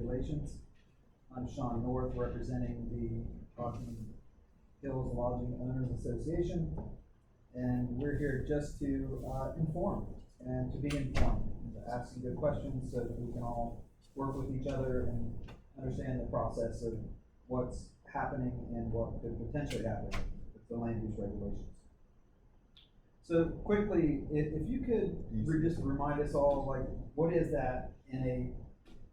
regulations. I'm Sean North, representing the Rocky Hills Lodging Owners Association, and we're here just to inform and to be informed, and to ask some good questions so that we can all work with each other and understand the process of what's happening and what could potentially happen with the land use regulations. So quickly, if you could just remind us all, like, what is that in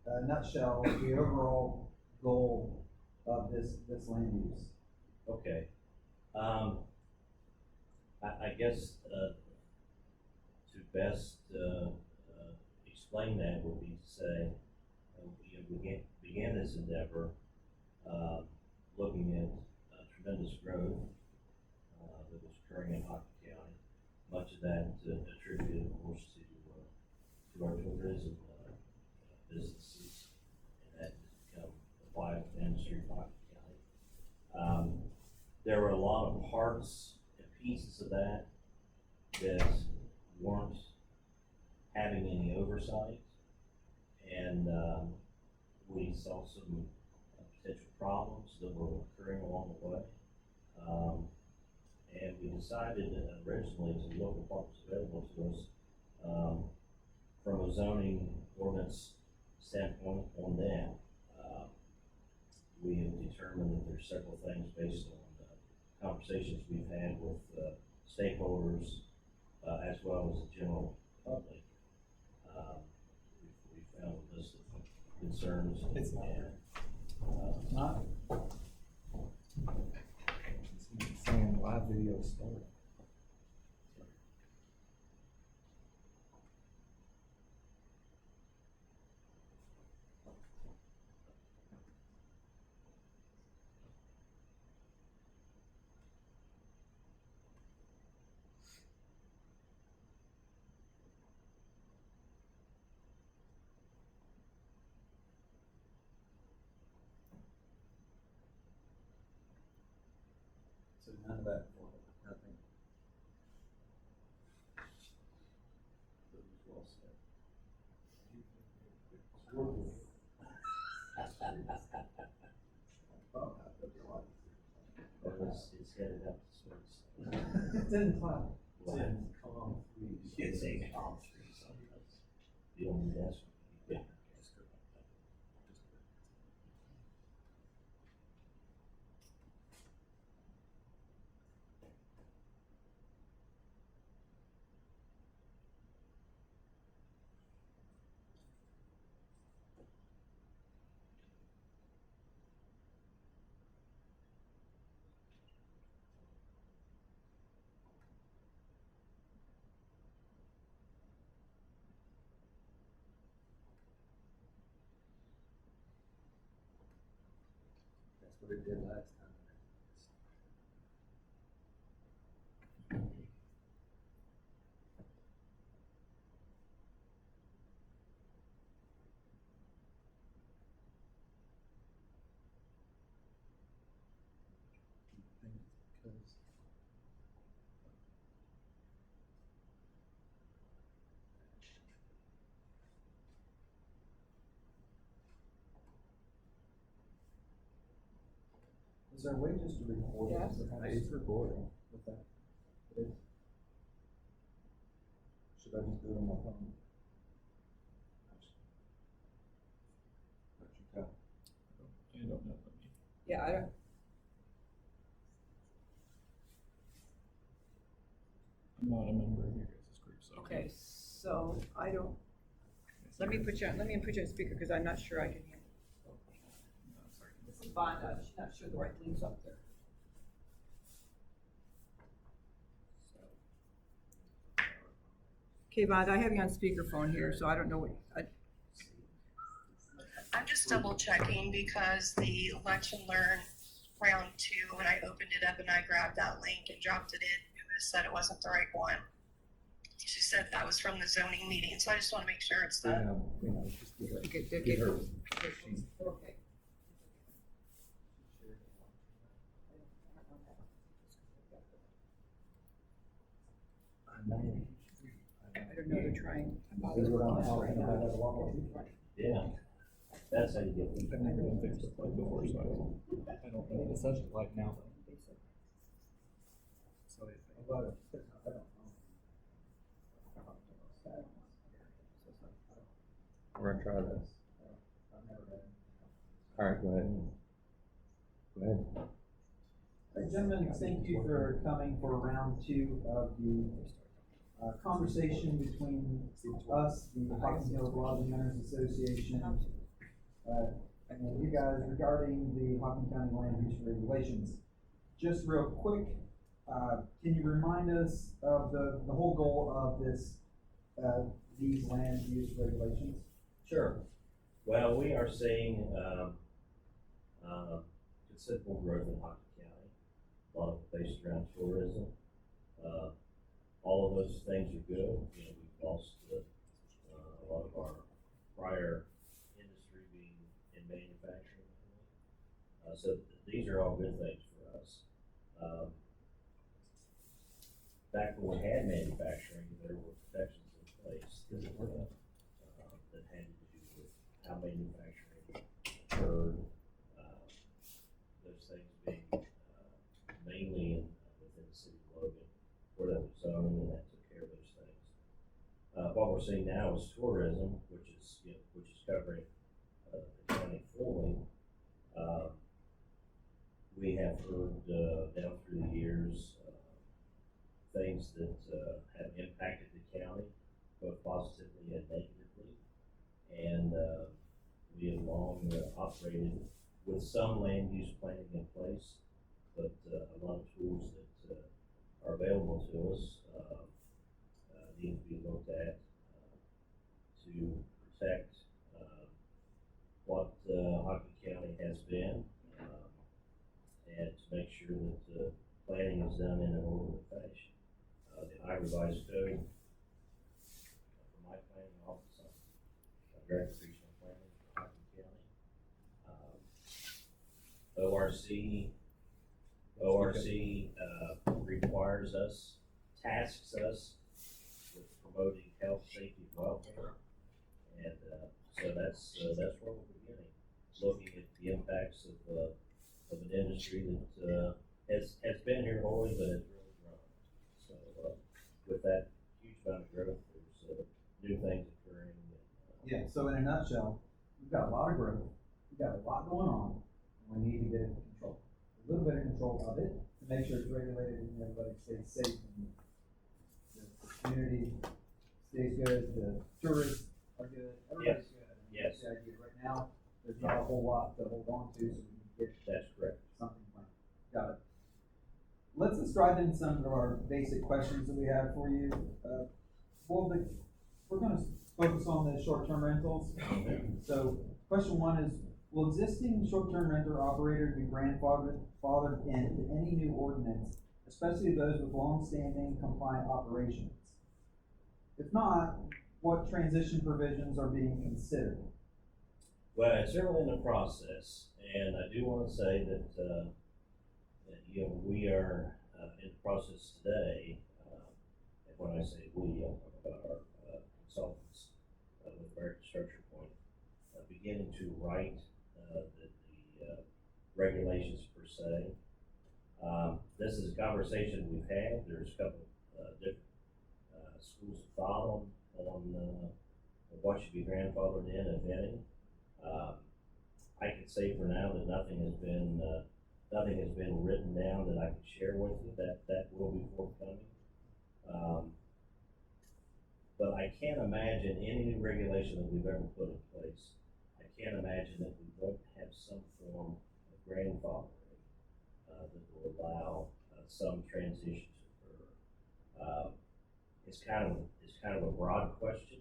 a nutshell, the overall goal of this land use? Okay. I guess to best explain that would be to say we began this endeavor looking at tremendous growth that was occurring in Hockey County. Much of that attributed, of course, to our tourism businesses, and that has become a vital industry in Hockey County. There were a lot of parts and pieces of that that weren't having any oversight, and we saw some potential problems that were occurring along the way. And we decided originally to look at what was available to us from a zoning ordinance standpoint on down. We have determined that there's several things based on conversations we've had with stakeholders as well as the general public. We found a list of concerns. It's not. It's not. It's saying live video start. So none of that for nothing. That was well said. it's headed up to space. It's in cloud. It's in column 3. It's a column 3 sometimes. The only that's yeah. That's what it did last time. I think it's because Is there a way just to record it? Yes. it's recording. With that? It is. Should I just do it on my phone? Let you tell. I don't know. Yeah, I don't, I'm not a member of your guys' group, so. okay, so I don't, let me put you on speaker because I'm not sure I can hear. No, sorry. This is Vonda, she's not sure the right thing's up there. Okay, Vonda, I have you on speakerphone here, so I don't know what, I'm just double checking because the Lunch and Learn round 2, when I opened it up and I grabbed that link and dropped it in, it said it wasn't the right one. She said that was from the zoning meeting, so I just want to make sure it's the. Just get her. okay, Get her. okay. I know. I don't know, they're trying. Is it on how I have a lot more people? Yeah. That's how you get I've them. never done Facebook Live before, so I don't know. It's such live now. So But I don't know. We're gonna try this. I've never had. Alright, go ahead. Go ahead. Hey, gentlemen, thank you for coming for round two of the conversation between us, the Hocking Hills Lodging Owners Association, and you guys regarding the Hocking County land use regulations. Just real quick, can you remind us of the whole goal of this, these land use regulations? Sure. Well, we are seeing, considerable growth in Hocking County, a lot of it based around tourism. All of those things are good. You know, we've lost a lot of our prior industry being in manufacturing. So these are all good things for us. Back when we had manufacturing, there were protections in place that had to do with how manufacturing occurred. Those things being mainly within the city of Logan, where that was zoning, and that took care of those things. What we're seeing now is tourism, which is covering the county fully. We have heard down through the years things that have impacted the county, both positively and negatively. And we have long operated with some land use planning in place, but a lot of tools that are available to us need to be looked at to protect what Hocking County has been, and to make sure that planning is done in an orderly fashion. The I revised code for my planning office, I'm director of regional planning for Hocking County. ORC requires us, tasks us with promoting health, safety, and welfare. And so that's where we're beginning, looking at the impacts of an industry that has been here always, but has really grown. So with that huge amount of growth, there's new things occurring. Yeah, so in a nutshell, we've got a lot of growth, we've got a lot going on, and we need to get it in control. A little bit of control of it, to make sure it's regulated and everybody stays safe, and the community stays good, the tourists are good, everybody's good. And Yes. that's the idea. Right now, there's not a whole lot to hold on to, so we can get That's correct. something planned. Got it. Let's dive into some of our basic questions that we have for you. We're gonna focus on the short-term rentals. So question one is, will existing short-term renter operators be grandfathered into any new ordinance, especially those with long-standing compliant operations? If not, what transition provisions are being considered? Well, it's certainly in the process, and I do want to say that we are in the process today. And when I say we, I'm talking about our consultants with American Structure Point, beginning to write the regulations per se. This is a conversation we've had. There's a couple different schools of thought on what should be grandfathered in, if any. I can say for now that nothing has been written down that I can share with you. That will be forthcoming. But I can't imagine any new regulation that we've ever put in place. I can't imagine that we won't have some form of grandfathering that will allow some transition to occur. It's kind of a broad question,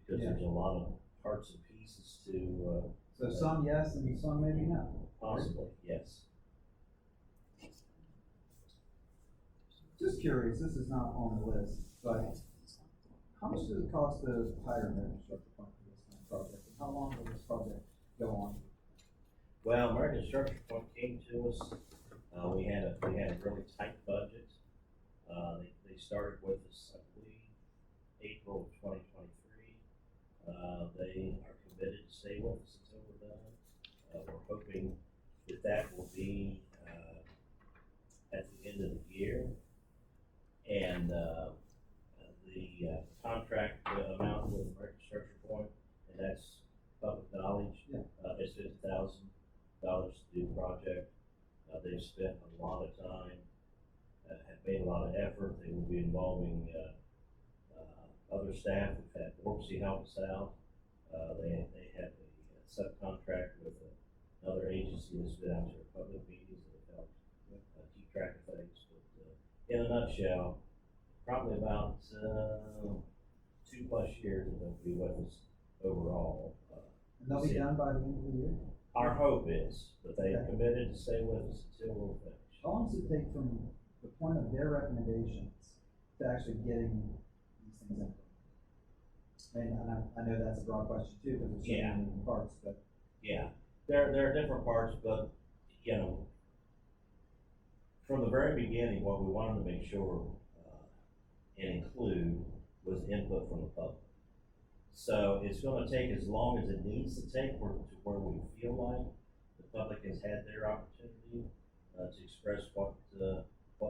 because there's a lot of parts and pieces to. So some yes and some maybe no. Possibly, yes. Just curious, this is not on the list, but how much does it cost to hire an infrastructure fund for this kind of project? And how long will this project go on? Well, American Structure Point came to us. We had a really tight budget. They started with us, I believe, April of 2023. They are committed to stay with us until we're be, at the end of the year. And, the contract amount with American Structure Point, and that's public knowledge. Yeah. Is $50,000 to do the project. They've spent a lot of time, have made a lot of effort. They will be involving, other staff. We've had Borksy help us out. They have a subcontract with another agency that's been out to our public meetings that have helped keep track of things. But in a nutshell, probably about 2+ years that they'll be with us overall. And they'll be done by the end of the year? Our hope is, but they Okay. committed to stay with us until we're finished. How long does it take from the point of their recommendations to actually getting these things in? I mean, I know that's a broad question too, because there's so Yeah. many moving parts, but. Yeah, there are different parts, but, you know, from the very beginning, what we wanted to make sure, and include was input from the public. So it's gonna take as long as it needs to take to where we feel like the public has had their opportunity, to express what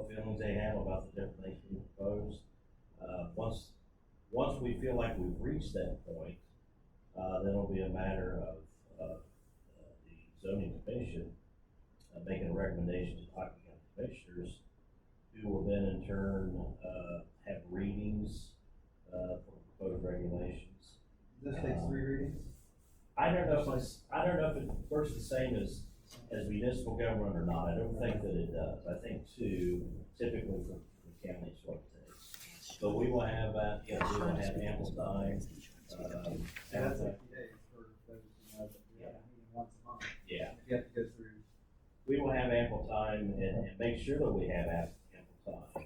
feelings they have about the different things we propose. Once we feel like we've reached that point, then it'll be a matter of, the zoning commission, making a recommendation to Hockey County Commissioners, who will then in turn, have readings, for proposed regulations. This takes 3 readings? I don't know if it works the same as municipal government or not. I don't think that it does. I think 2 typically for the county is what it takes. But we will have, we will have ample time. Yeah, that's 60 days for those who know that we have a meeting once a month. Yeah, You have to go through. we will have ample time and make sure that we have ample time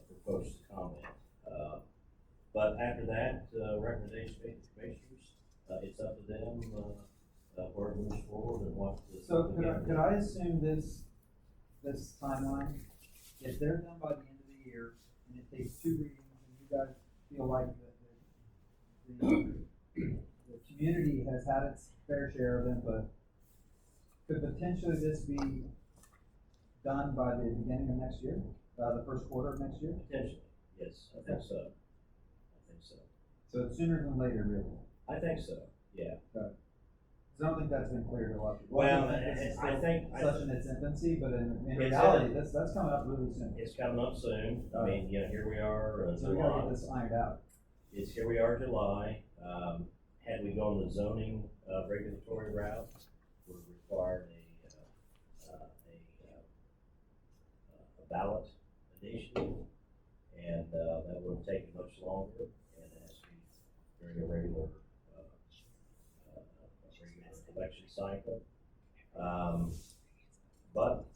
for folks to comment. But after that, recommendation made to commissioners, it's up to them, where it moves forward and what the. So could I assume this timeline, if they're done by the end of the year, and it takes 2 readings, and you guys feel like the community has had its fair share of input, could potentially this be done by the beginning of next year, the first quarter of next year? Potentially, yes, I think so. So it's sooner than later, really? I think so, yeah. Because I don't think that's been clear to a lot of people. Well, This is I still think. such in its infancy, but in It's reality, that's coming up really soon. It's coming up soon. I mean, here we are, So we gotta July. get this ironed out. Here we are, July. Had we gone the zoning, regulatory route, would require a ballot initiative, and, that would have taken much longer, and it has to be during a regular election cycle. But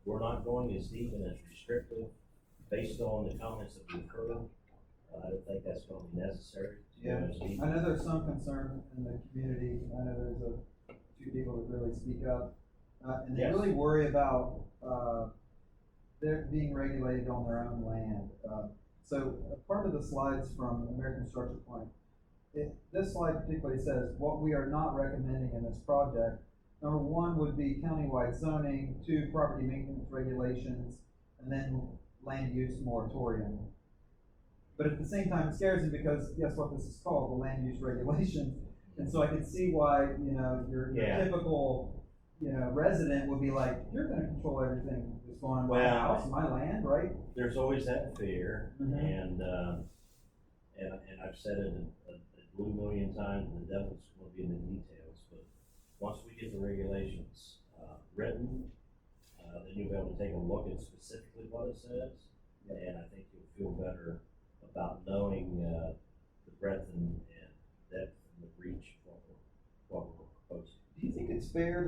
we're not going as deep and as restrictive, based on the comments that we've heard. I don't think that's going to be necessary to go Yeah, as deep. I know there's some concern in the community, I know there's a few people that really speak up, and they Yes. really worry about, they're being regulated on their own land. So a part of the slides from American Structure Point, this slide particularly says, what we are not recommending in this project, number 1 would be countywide zoning, 2, property maintenance regulations, and then land use moratorium. But at the same time, it scares me because guess what this is called, the land use regulations. And so I can see why, your Yeah. typical, resident would be like, you're gonna control everything that's going on in my Well, house, my land, right? There's always that fear, Mhm. and I've said it a blue million times, the devil's gonna be in the details, but once we get the regulations, written, then you'll be able to take a look at specifically what it says, and I think you'll feel better about knowing, the breadth and depth and the reach of what we're proposing. Do you think it's fair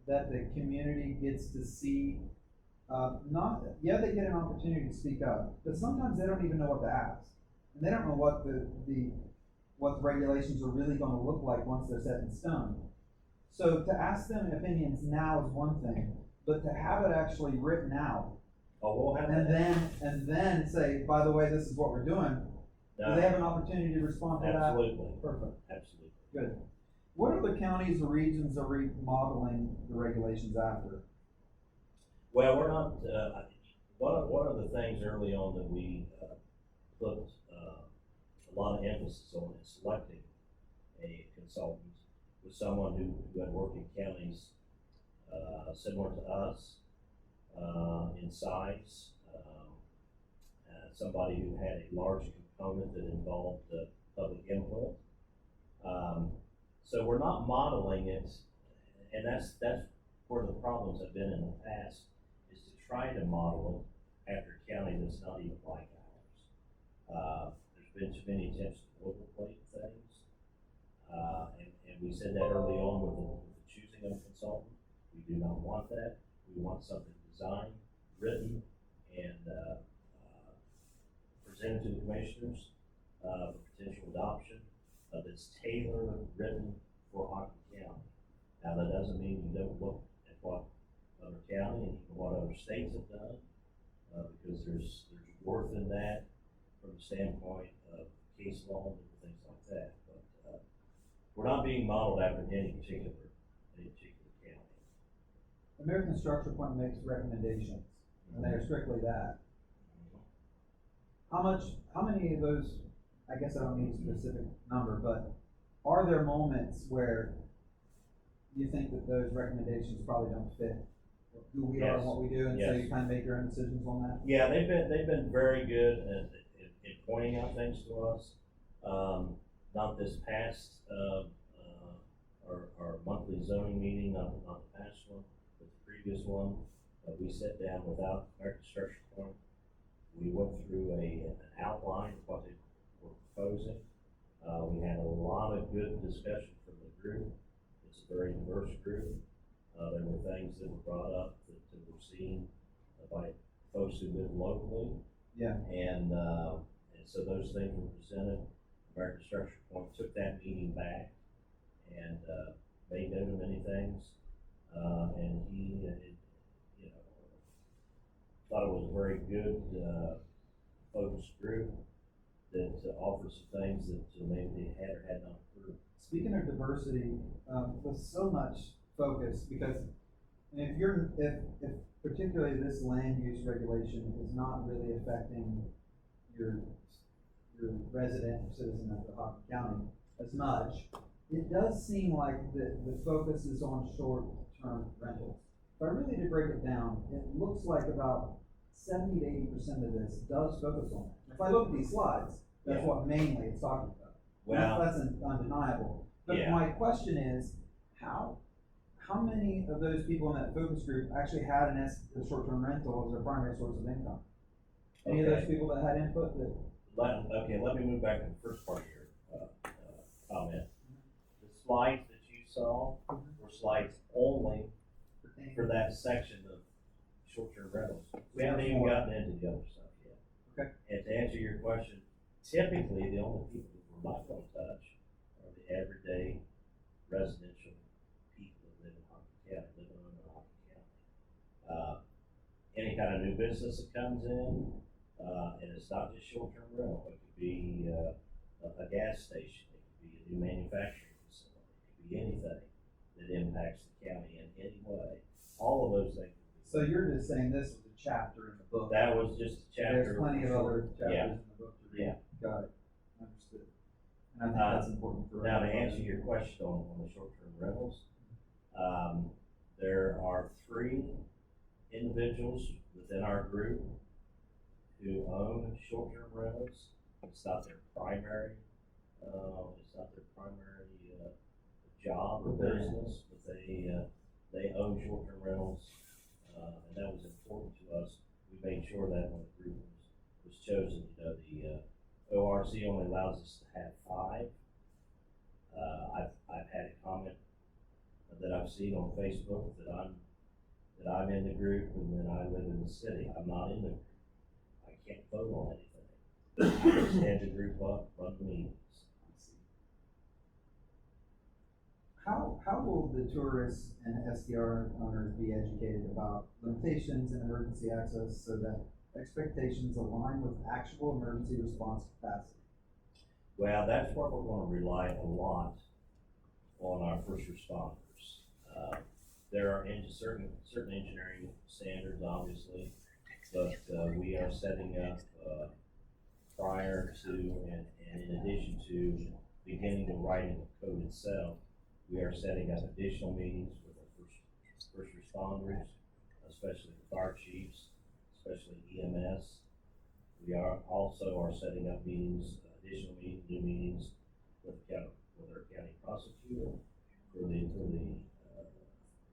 that the community gets to see, they get an opportunity to speak up, but sometimes they don't even know what to ask. And they don't know what the regulations are really gonna look like once they're set in stone. So to ask them opinions now is one thing, but to have it actually written out, Oh, we'll have and that. then say, by the way, this is what we're doing, do they have an opportunity to respond to that? Absolutely, Perfect, absolutely. good. What other counties or regions are remodeling the regulations after? Well, we're not, one of the things early on that we, put, a lot of emphasis on in selecting a consultant was someone who had worked in counties, similar to us, in size, somebody who had a large component that involved, public input. So we're not modeling it, and that's where the problems have been in the past, is to try to model it after a county that's not even like ours. There's been too many attempts to overplay things, and we said that early on with the choosing of a consultant. We do not want that. We want something designed, written, and presented to the commissioners for potential adoption that's tailored, written for Ogden County. Now, that doesn't mean you don't look at what other county and what other states have done, because there's worth in that from the standpoint of case law and things like that. But we're not being modeled after any particular county. American Structure Point makes recommendations, and they are strictly that. How many of those, I guess I don't need a specific number, but are there moments where you think that those recommendations probably don't fit who we are and what we do, and so you kind of make your own decisions on that? Yeah, they've been very good at pointing out things to us. Not this past, our monthly zoning meeting, not the past one, but the previous one. We sat down without American Structure Point. We went through an outline of what they were proposing. We had a lot of good discussion from the group. It's a very diverse group. There were things that were brought up that were seen by folks who live locally. Yeah. And so those things were presented. American Structure Point took that meeting back and made note of many things. And he, thought it was a very good, focused group that offered some things that maybe they had or had not heard. Speaking of diversity, with so much focus, because if particularly this land use regulation is not really affecting your resident or citizen of the Hocking County as much, it does seem like the focus is on short-term rentals. If I really did break it down, it looks like about 70 to 80% of this does focus on that. If I look at these slides, that's what mainly it's talking about. Well, that's undeniable. But yeah. my question is, how many of those people in that focus group actually had a short-term rental as their primary source of income? Any of those people that had input that? Let me move back to the first part of your comment. The slides that you saw were slides only for that section of short-term rentals. We haven't even gotten into the other stuff yet. Okay. And to answer your question, typically the only people that we're not going to touch are the everyday residential people that live in Hocking County, living in Hocking County. Any kind of new business that comes in, and it's not just short-term rental. It could be a gas station. It could be a new manufacturing facility. It could be anything that impacts the county in any way. All of those things. So you're just saying this was a chapter in the book? That was just a chapter. There's plenty of other chapters in the book to read. Yeah. Got it. Understood. And I think that's important for. Now, to answer your question on the short-term rentals, there are 3 individuals within our group who own short-term rentals. It's not their primary, job or business, but they own short-term rentals, and that was important to us. We made sure that when the group was chosen, the ORC only allows us to have 5. I've had a comment that I've seen on Facebook that I'm in the group and that I live in the city. I'm not in the group. I can't vote on anything. I just head the group up, run the meetings. How will the tourists and STR owners be educated about limitations in emergency access so that expectations align with actual emergency response capacity? Well, that's where we're going to rely a lot on our first responders. there are certain engineering standards, obviously, but, we are setting up, prior to and in addition to beginning the writing of code itself, we are setting up additional meetings with our first responders, especially the fire chiefs, especially EMS. We are setting up meetings, new meetings with our county prosecutor for the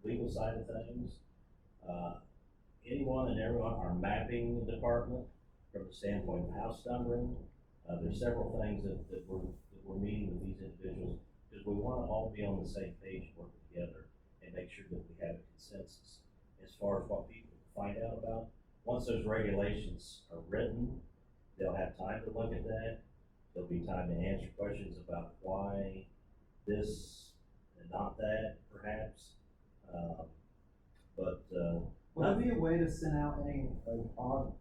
legal side of things. Anyone and everyone, our mapping department, from the standpoint of house numbering, there's several things that we're meeting with these individuals, because we want to all be on the same page, working together, and make sure that we have a consensus as far as what people find out about. Once those regulations are written, they'll have time to look at that. There'll be time to answer questions about why this and not that, perhaps. Would there be a way to send out any, like, odd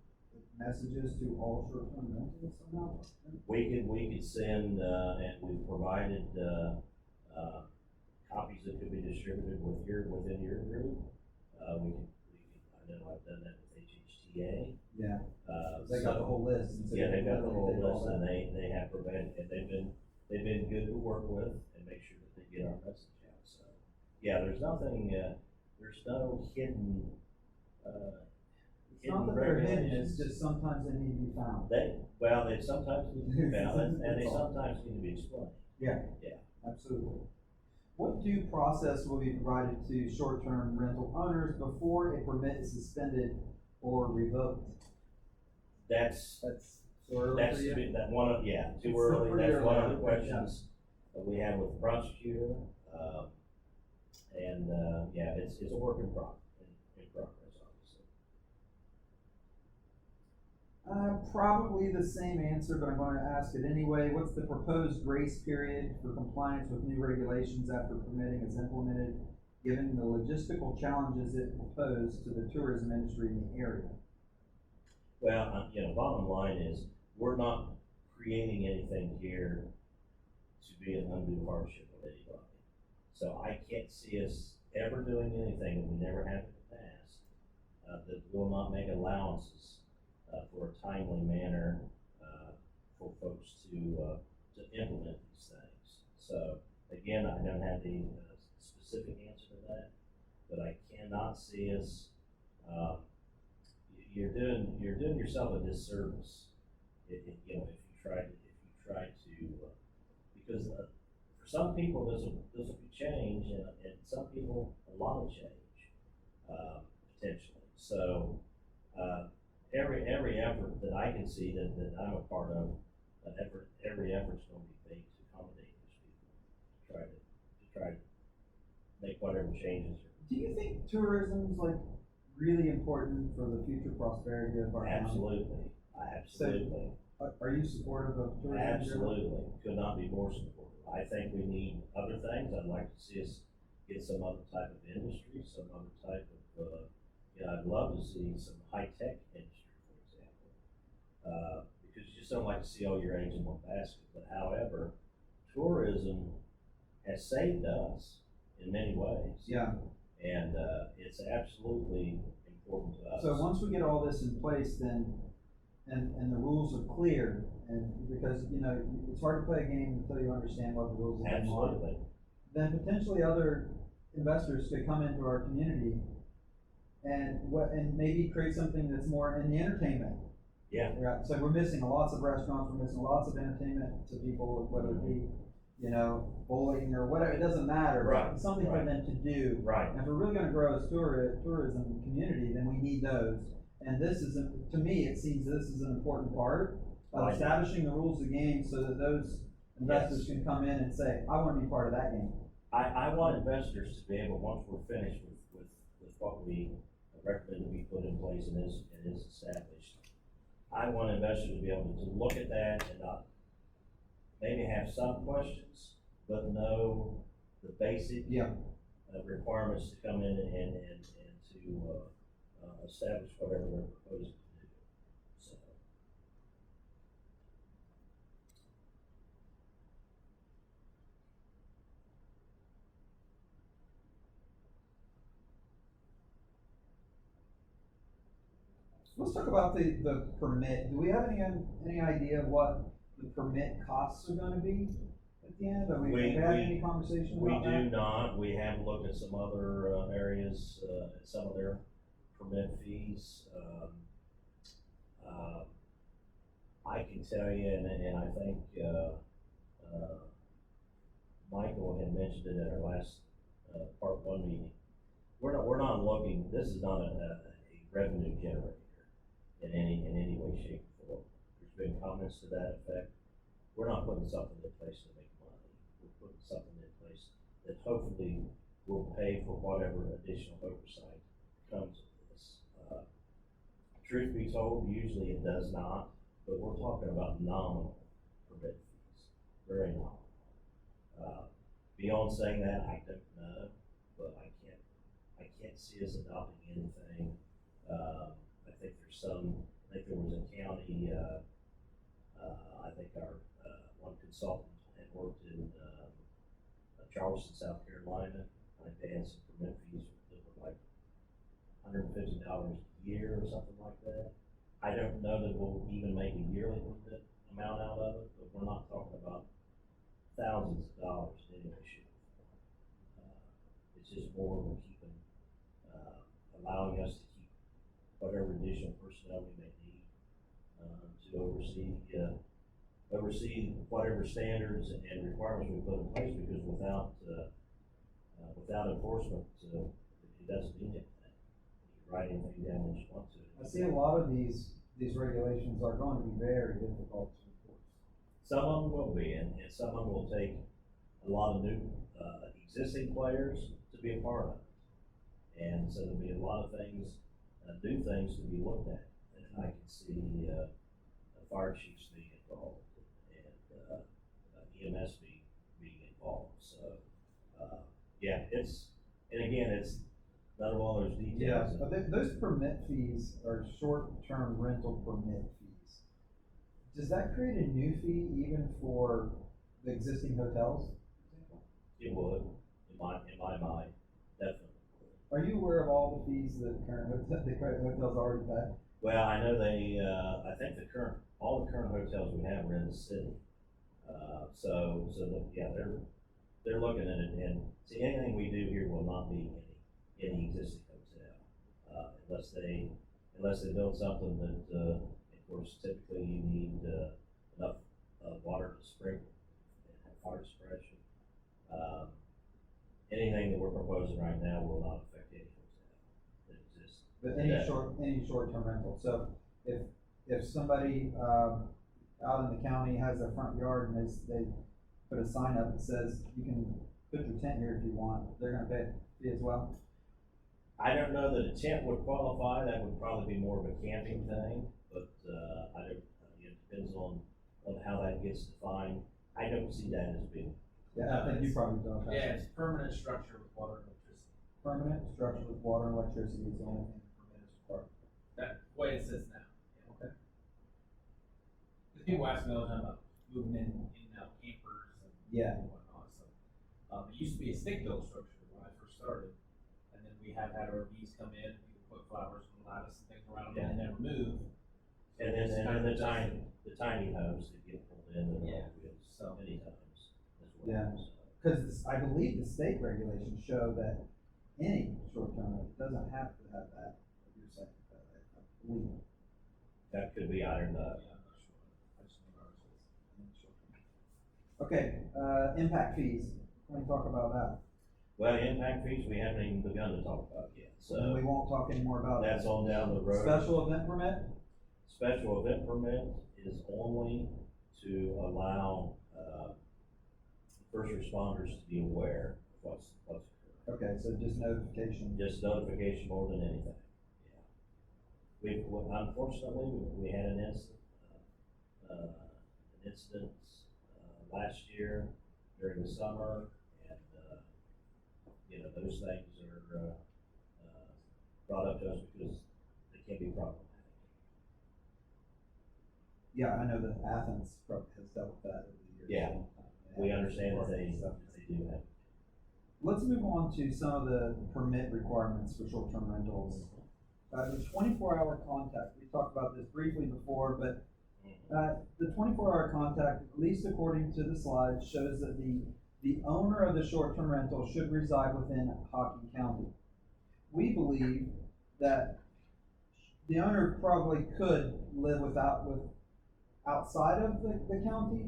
messages to all short-term rentals somehow? We could send, and we've provided, copies that could be distributed within your group. I know I've done that with HHTA. Yeah, they got the whole list. And so Yeah, they've got the whole take all list, and that. they have provided, and they've been good to work with and make sure that they get our message out, so. Yeah, there's nothing, there's no hidden, It's not that they're hidden, it's just sometimes they need to be found. They sometimes need to be found, and they sometimes need to be explained. Yeah. Yeah. Absolutely. What due process will be provided to short-term rental owners before a permit is suspended or revoked? That's So early That's for you? that one of, yeah, too It's early, pretty that's one of early, the yeah. questions that we have with the prosecutor, yeah, it's a work in progress, obviously. Probably the same answer, but I'm going to ask it anyway. What's the proposed grace period for compliance with new regulations after permitting is implemented, given the logistical challenges it will pose to the tourism industry in the area? Well, bottom line is, we're not creating anything here to be an undue hardship with anybody. So I can't see us ever doing anything that we never have in the past, that will not make allowances, for a timely manner, for folks to implement these things. So, again, I don't have the specific answer to that, but I cannot see us, you're doing yourself a disservice if you try to, because for some people this will be change, and some people a lot of change, potentially. So, every effort that I can see that I'm a part of, every effort's going to be made to accommodate these people, to try to make whatever changes. Do you think tourism's like really important for the future prosperity of our town? Absolutely, absolutely. Are you supportive of tourism? Absolutely, could not be more supportive. I think we need other things. I'd like to see us get some other type of industry, some other type of, I'd love to see some high-tech industry, for example. Because you just don't like to see all your eggs in one basket. But however, tourism has saved us in many ways. Yeah. And, it's absolutely important to us. So once we get all this in place, then, and the rules are clear, and because, it's hard to play a game until you understand what the rules of the game are. Absolutely. Then potentially other investors could come into our community and maybe create something that's more in the entertainment. Yeah. Right. So we're missing lots of restaurants, we're missing lots of entertainment to people, whether it be, bowling or whatever, it doesn't matter. Right, But something for right. them to do. Right. And if we're really gonna grow as tourism community, then we need those. And this is, to me, it seems this is an important part of Right. establishing the rules of the game so that those investors can come in and say, I wanna be part of that game. I want investors to be able, once we're finished with what we recommend to be put in place and is established, I want investors to be able to look at that and not maybe have some questions, but know the basic requirements to come in and to establish whatever they're proposing to do. So. Let's talk about the permit. Do we have any idea what the permit costs are gonna be at the end? Have we had any conversation We about do that? not, we have looked at some other, areas, at some of their permit fees, I can tell you, and I think, Michael had mentioned it at our last, part one meeting. We're not looking, this is not a revenue generator in any way, shape, or form. There's been comments to that effect. We're not putting something in place to make money. We're putting something in place that hopefully will pay for whatever additional oversight comes of this. Truth be told, usually it does not, but we're talking about nominal permit fees, very nominal. Beyond saying that, I don't know, but I can't see us adopting anything. I think there was a county, I think our, one consultant had worked in, Charleston, South Carolina. I think they had some permit fees that were like $150 a year or something like that. I don't know that we'll even make a yearly permit amount out of it, but we're not talking about thousands of dollars in any issue. It's just more of a keeping, allowing us to keep whatever additional personnel we may need, to oversee whatever standards and requirements we put in place, because without enforcement, it doesn't mean anything. You can write anything down when you want to. I see a lot of these regulations are going to be very difficult to enforce. Some of them will be, and some of them will take a lot of new, existing players to be a part of it. And so there'll be a lot of things, new things to be looked at. And I can see, the fire chiefs being involved and, EMS being involved. So, yeah, it's another one of those Yeah, details. but those permit fees are short-term rental permit fees. Does that create a new fee even for the existing hotels? It would, in my mind, definitely. Are you aware of all the fees that the current hotels already pay? Well, I know I think all the current hotels we have are in the city. They're looking at it, and see, anything we do here will not be any existing hotel. Unless they build something that, of course, typically you need, enough, water to sprinkle and have fire suppression. Anything that we're proposing right now will not affect any hotel that exists. But today. any short-term rental, so if somebody, out in the county has their front yard and they put a sign up that says, you can put your tent here if you want, they're gonna pay a fee as well? I don't know that a tent would qualify, that would probably be more of a camping thing, but, I don't, it depends on how that gets defined. I don't see that as being. Yeah, I think you probably don't. Yeah, it's permanent structure with water and electricity. Permanent structure with water and electricity is the only thing permitted as part. That's the way it sits now. Okay. Because people ask me all the time about moving in and out campers and Yeah. whatnot, so. It used to be a stick-built structure when I first started, and then we have had RVs come in, people put flowers and lattice and things around them and never move. And then the tiny homes that get pulled in and Yeah. so many times as well. Yeah. So. Cause I believe the state regulations show that any short-term rental doesn't have to have that, what you're saying, I believe. That could be, I don't know. Yeah, I'm not sure. I just know ours is. Okay, impact fees, can we talk about that? Well, impact fees, we haven't even begun to talk about yet, And we so won't talk anymore about that. that's on down the road. Special event permit? Special event permit is only to allow, first responders to be aware of what's occurring. Okay, so just notification. Just notification more than anything, yeah. Unfortunately, we had an incident, last year during the summer, and, those things are, brought up to us because they can be problematic. Yeah, I know that Athens probably has dealt with that over the years. Yeah. We understand that they Stuff. do have. Let's move on to some of the permit requirements for short-term rentals. the 24-hour contact, we talked about this briefly before, but the 24-hour contact, at least according to the slide, shows that the owner of the short-term rental should reside within Hocking County. We believe that the owner probably could live outside of the county,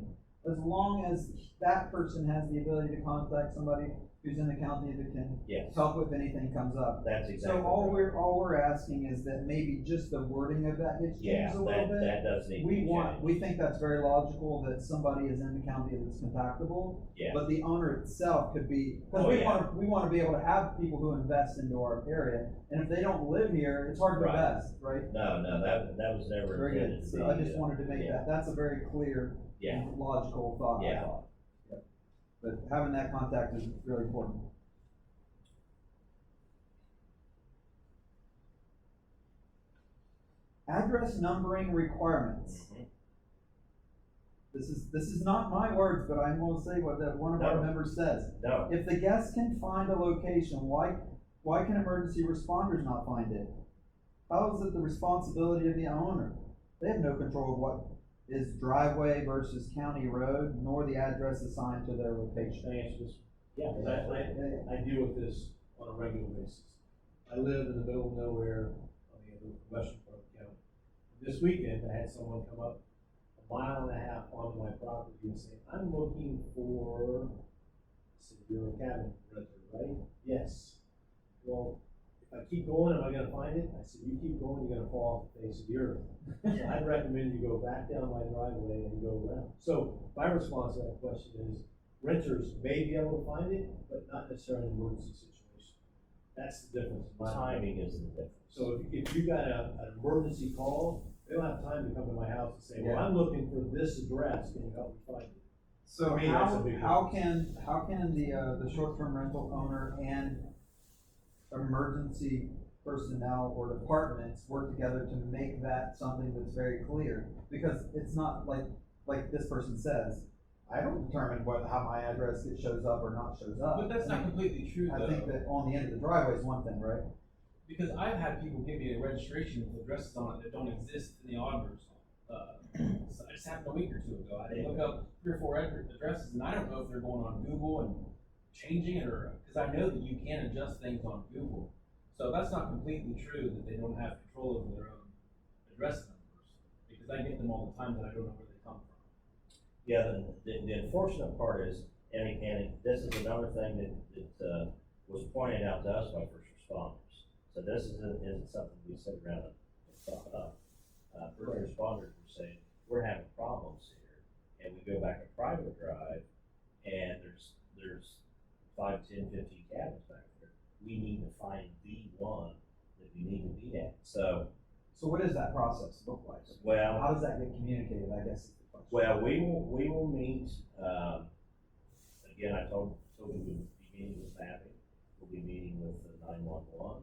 as long as that person has the ability to contact somebody who's in the county that can Yes, help if anything comes up. that's exactly So all right. we're asking is that maybe just the wording of that gets Yeah, changed a little bit. that does need to be changed. We think that's very logical that somebody is in the county that's contactable, Yeah, but the owner itself could be, because Oh, we yeah. we wanna be able to have people who invest into our area, and if they don't live here, it's hard to Right. invest, right? no, that was never Very intended good, to be. so I just wanted to make that's a very clear, Yeah, logical thought, I Yeah. thought. Yep. But having that contact is really important. Address numbering requirements. Mhm. This is not my words, but I'm gonna say what that one of our No. members says. No, If the guest can find a location, why can emergency responders not find it? How is it the responsibility of the owner? They have no control of what is driveway versus county road, nor the address assigned to their location. Can I answer this? yeah, I deal with this on a regular basis. I live in the middle of nowhere on the western part of the county. This weekend, I had someone come up a mile and a half onto my property and say, I'm looking for, I said, you're a cabin renter, right? Yes. Well, if I keep going, am I gonna find it? I said, you keep going, you're gonna fall off the face of the earth. So I'd recommend you go back down my driveway and go around. So my response to that question is, renters may be able to find it, but not necessarily in an emergency situation. That's the difference. in my timing opinion. is the difference. So if you got an emergency call, they don't have time to come to my house and say, well, Yeah. I'm looking for this address, can you help me find it? So For me, that's a big how can the short-term rental owner and emergency personnel or departments work together to make that something that's very clear? Because it's not like this person says, I don't determine how my address shows up or not shows up. But that's I not mean, completely true I think though, that on the end of the driveway is one thing, right? because I've had people give me a registration with addresses on it that don't exist in the auditors. So it just happened a week or two ago. I look up 3 or 4 addresses and I don't know if they're going on Google and changing it or, because I know that you can adjust things on Google. So that's not completely true that they don't have control over their own address numbers, because I get them all the time that I don't know where they come from. Yeah, the unfortunate part is, and this is another thing that was pointed out to us by first responders. So this isn't something we sit around and thought up. First responders were saying, we're having problems here, and we go back a private drive, and there's 5, 10, 15 cabins back there. We need to find the one that we need to be at. So what does that process look like? well, How does that get communicated, I guess is the question. well, we will meet, again, I told you we'll be meeting with mapping, we'll be meeting with 911,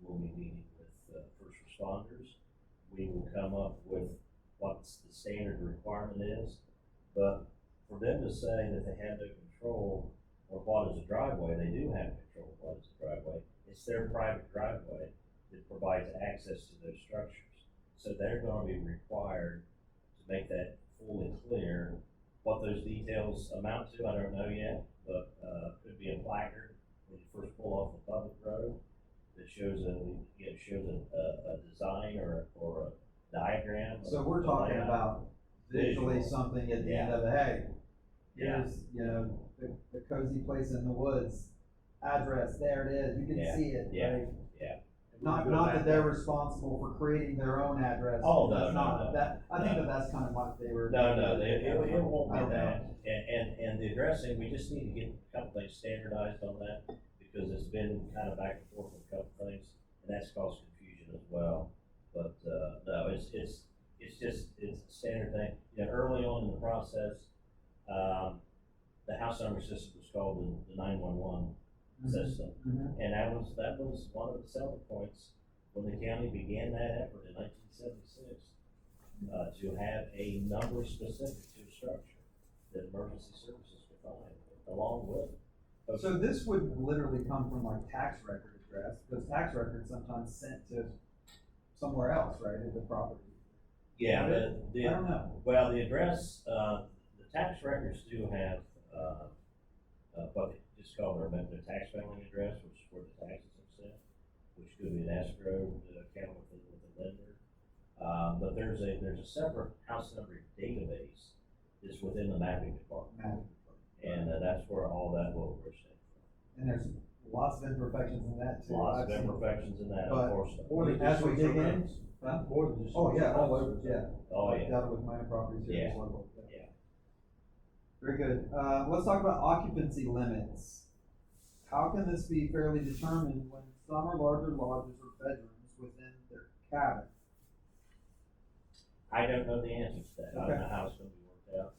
we'll be meeting with first responders. We will come up with what the standard requirement is, but for them to say that they have no control of what is a driveway, they do have control of what is a driveway. It's their private driveway that provides access to those structures. So they're gonna be required to make that fully clear. What those details amount to, I don't know yet, but, could be a placard when you first pull off the public road that shows a design or a diagram. So we're of the talking layout. about visually Visual. something at the end Yeah. of the, hey, Yeah. here's, the cozy place in the woods, address, there it is, you can Yeah. see it, Yeah. right? Yeah. Not that they're responsible for creating their own address. Oh, no, That's no, not- no. That, I think No. that's kind of what they were. No, it won't I be don't know. that. And the addressing, we just need to get a couple things standardized on that, because it's been kind of back and forth with a couple things, and that's caused confusion as well. But, no, it's a standard thing. You know, early on in the process, the house number system was called the 911 system. Mhm. And that was one of the selling points when the county began that effort in 1976, to have a number specific to a structure that emergency services could find along with. So this would literally come from like tax record address, because tax records sometimes sent to somewhere else, right, at the property? Yeah, I don't know. well, the address, the tax records do have, what they just call their tax filing address, which is where the taxes are set, which could be an escrow account with the lender. But there's a separate house number database that's within the mapping department, and that's where all that will originate from. And there's lots of imperfections in that too. Lots of I've seen- imperfections in that, But- unfortunately. More than As just we dig social in, roads. huh? More than just. Oh, yeah, social all roads. over, yeah. Oh, I've yeah. dealt with my own properties here as Yeah. well. Yeah. Very good. Let's talk about occupancy limits. How can this be fairly determined when some are larger lodges or bedrooms within their cabin? I don't know the answer to that. I don't Okay. know how it's gonna be worked out.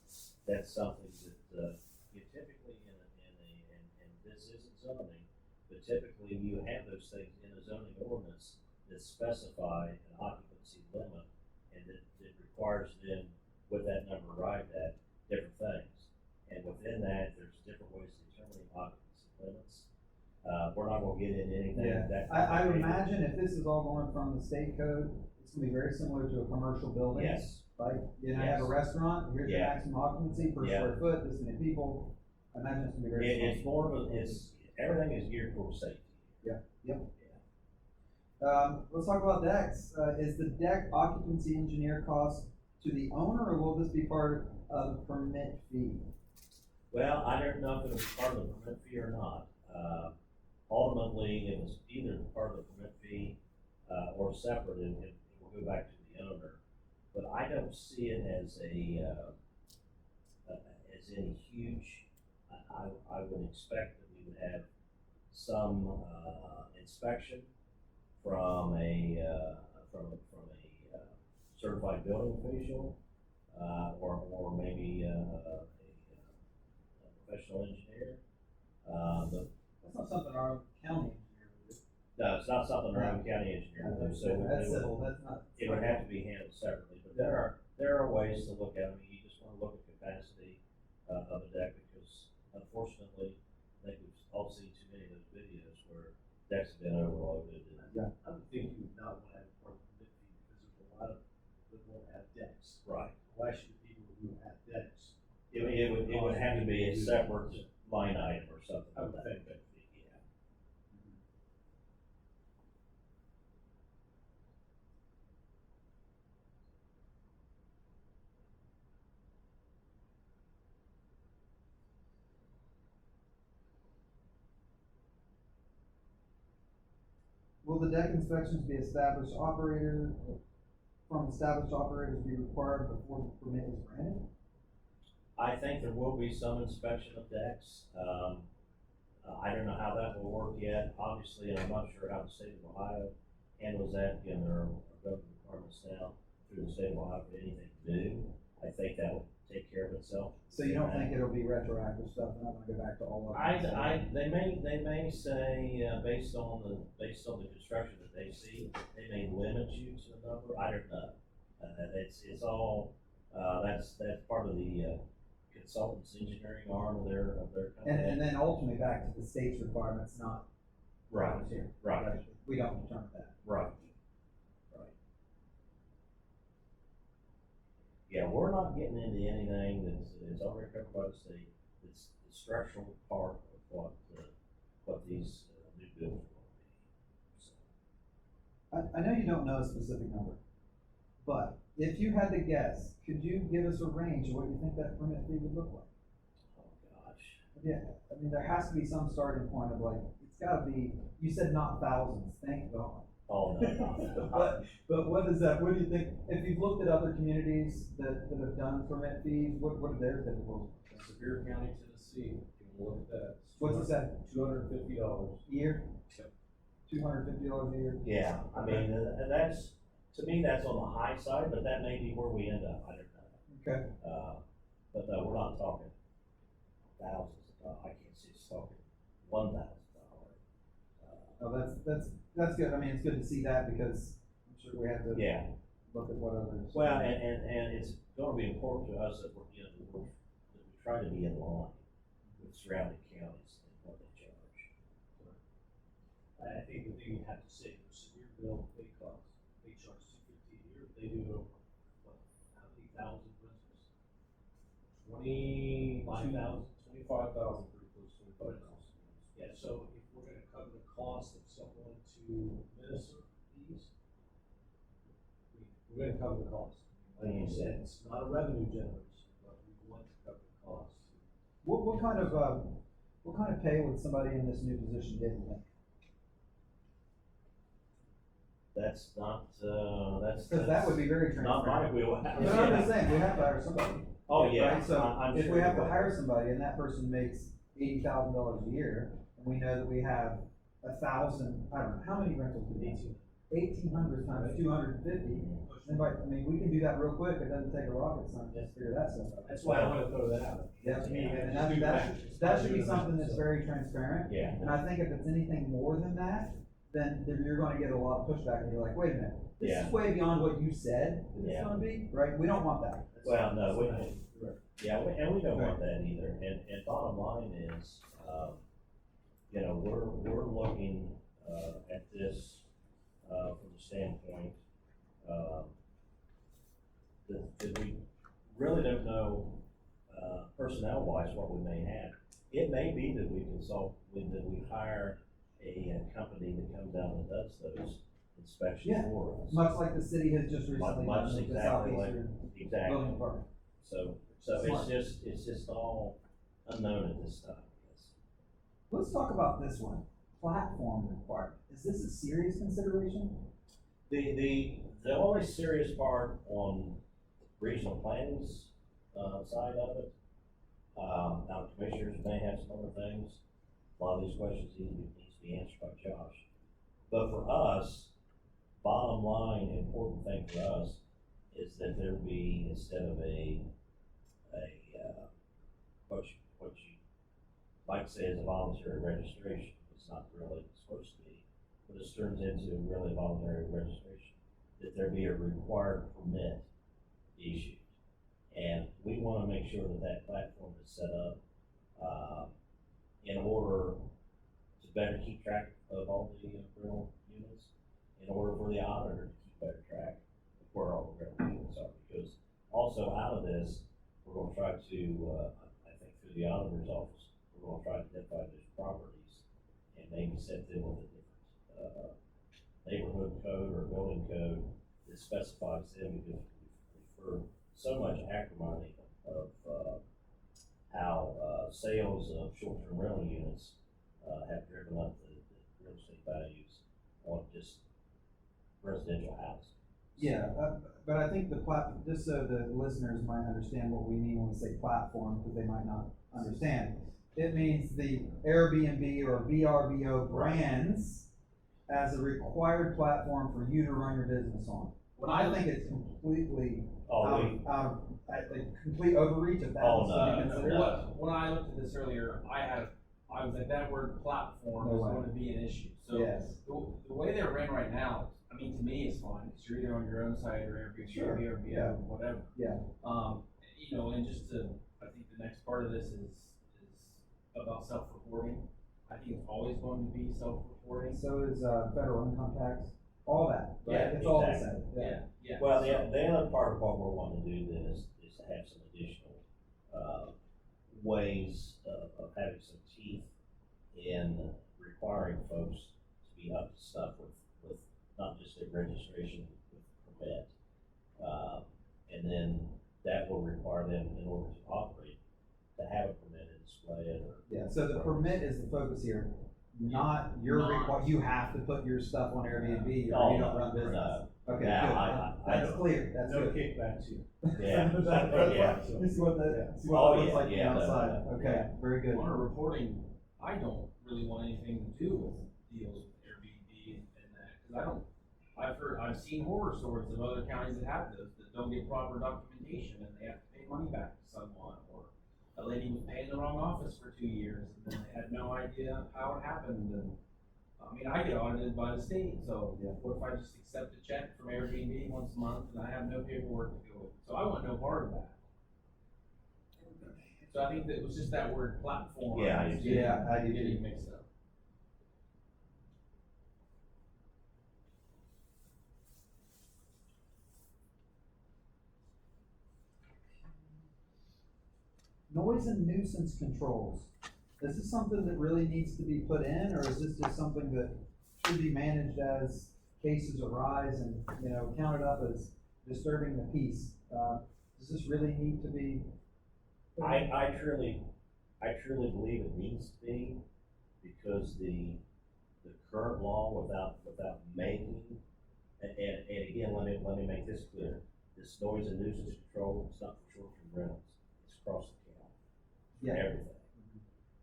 That's something that, you typically and this isn't zoning, but typically you have those things in a zoning ordinance that specify an occupancy limit, and it requires then, with that number arrived at, different things. And within that, there's different ways of determining occupancy limits. We're not gonna get into anything Yeah, that. I would imagine if this is all going from the state code, it's gonna be very similar to a commercial building. Yes, Like, you know, you have a Yes. restaurant, here's your Yeah. maximum occupancy per Yeah. square foot, this many people. I imagine it's gonna be very it's similar. more of everything is geared towards safety. Let's talk about decks. Is the deck occupancy engineer cost to the owner, or will this be part of the permit fee? Well, I don't know if it was part of the permit fee or not. Ultimately, it was either part of the permit fee, or separate, and it will go back to the owner. But I don't see it as as any huge, I would expect that we would have some, inspection from a certified building official, or maybe, a professional engineer. But That's not something our own county engineer would do. no, it's not something our own county engineer would do, so That's civil, that's not. it would have to be handled separately, but there are ways to look at it. I mean, you just wanna look at capacity, of a deck, because unfortunately, I think we've all seen too many of those videos where decks have been overloaded and. Yeah. I would think you would not want to have a part of the fee because there's a lot of, that won't have decks. Right. Why should people who have decks? It would have to be a separate line item or something. I would like think. that, yeah. Will the deck inspections be established operator, from established operators be required before the permit is granted? I think there will be some inspection of decks. I don't know how that will work yet, obviously, and I'm not sure how the state of Ohio handles that, given their government requirements now through the state of Ohio for anything new. I think that will take care of itself. So you don't think it'll be retroactive stuff, and I'm gonna go back to all of them? They may say, based on the construction that they see, they may limit you to a number, I don't know. It's all, that's part of the, consultants engineering arm of their company. And then ultimately back to the state's requirements, not Right, ours here. right, We don't determine that. right. Yeah, we're not getting into anything that's already covered by the state, it's the structural part of what these, new builds are gonna be, so. I know you don't know a specific number, but if you had to guess, could you give us a range of what you think that permit fee would look like? Oh, gosh. Yeah, I mean, there has to be some starting point of like, it's gotta be, you said not thousands, thank God. Oh, no. But what is that, what do you think, if you've looked at other communities that have done permit fees, what are their typical? Sevier County, Tennessee, you can look at that. What's it say? $250. Year? Yep. $250 a year? Yeah, I mean, and that's, to me, that's on the high side, but that may be where we end up, I don't know. Okay, But no, we're not talking thousands of dollars, I can't see us talking $1,000. oh, that's good, I mean, it's good to see that, because I'm sure we have to Yeah, look at what others. well, and it's gonna be important to us that we're, that we try to be in line with surrounding counties and what they charge. I think the thing you have to say, the severe bill pay costs. they charge $250 a year, they do, what, how many thousand rentals? 25,000. 25,000 pretty close to it. Rentals. Yeah, so if we're gonna cover the cost of someone to administer these, we're gonna cover the cost. Like you said, it's not a revenue generation, but we want to cover the cost. What kind of pay would somebody in this new position get, you think? That's not, Cause that would be very not my transparent. wheelhouse. But I'm just saying, we have to hire somebody. Oh, yeah. Right? So I'm if sure we have you to will. hire somebody and that person makes $80,000 a year, and we know that we have 1,000, I don't know, how many rentals do we have? 1,800 times 250. I mean, we can do that real quick. It doesn't take a rocket scientist to figure that stuff out. That's why I wanna throw that out. Yeah, To me, and just do that should be something that's very transparent. Yeah. And I think if it's anything more than that, then you're gonna get a lot of pushback, and you're like, wait a minute, this Yeah. is way beyond what you said it's Yeah. gonna be, right? We don't want that. Well, no, we, Right. yeah, and we don't want that either, and bottom line is, you know, we're looking, at this, from the standpoint, that we really don't know, personnel wise what we may have. It may be that we consult, that we hire a company that comes out and does those inspections Yeah. for us. Much like the city has just recently Much done with the exactly like- southeastern Exactly. building department. So Smart. it's just all unknown at this time, I guess. Let's talk about this one, platform requirement. Is this a serious consideration? The only serious part on regional planning's, side of it, now commissioners may have some other things. A lot of these questions need to be answered by Josh. But for us, bottom line, important thing for us is that there be, instead of what you might say is a voluntary registration, it's not really supposed to be, but it turns into really voluntary registration, that there be a required permit issued. And we wanna make sure that that platform is set up, in order to better keep track of all the rental units, in order for the auditor to keep better track of where all the rental units are. Because also out of this, we're gonna try to, I think through the auditor's office, we're gonna try to identify those properties and maybe set them with a different, neighborhood code or building code that specifies them, because we've heard so much acrimony of, how, sales of short-term rental units, have driven up the real estate values on just residential housing. Yeah, but I think just so the listeners might understand what we mean when we say platform, because they might not understand. It means the Airbnb or VRBO brands as a required platform for you to run your business on. When I think it's completely a complete overreach of that. Oh, so no, you no, consider- no. When I looked at this earlier, I was like, that word platform No is way. going to be an issue. So Yes. the way they're ran right now, I mean, to me, it's fine, because you're either on your own site or Airbnb Sure, or yeah. whatever. Yeah. You know, and just to, I think the next part of this is about self-reporting. I think it's always going to be self-reporting. So is federal income tax, all that, right? Yeah, It's all the exactly. same. Yeah. Well, So- the other part of what we're wanting to do then is to have some additional, ways of having some teeth in requiring folks to be up to stuff with not just a registration, with a permit. And then that will require them, in order to operate, to have a permit and display it, or. Yeah, so the permit is the focus here, not you have to put your stuff on Airbnb or you Oh, don't run business. no. Okay, Yeah, good. I That's don't. clear, that's No good. kickbacks here. Yeah. That's Yeah. what- You see what Yeah. see what Oh, it looks yeah, like from the yeah, outside, no, no. okay, very good. On a reporting, I don't really want anything to do with deals with Airbnb and that, because I've seen horror stories of other counties that have those, that don't get proper documentation and they have to pay money back to someone, or a lady was paying the wrong office for 2 years and then they had no idea how it happened, and, I mean, I get audited by the state, so Yeah. what if I just accept a check from Airbnb once a month and I have no paperwork to go with, so I want no part of that. So I think that it was just that word platform. Yeah, I was do. Yeah, I do Getting too. mixed up. noise and nuisance controls. Is this something that really needs to be put in, or is this just something that should be managed as cases arise and, you know, counted up as disturbing the peace? Does this really need to be? I truly believe it needs to be, because the current law without making, and again, let me make this clear, this noise and nuisance control is not for short-term rentals, it's across the county, for everything.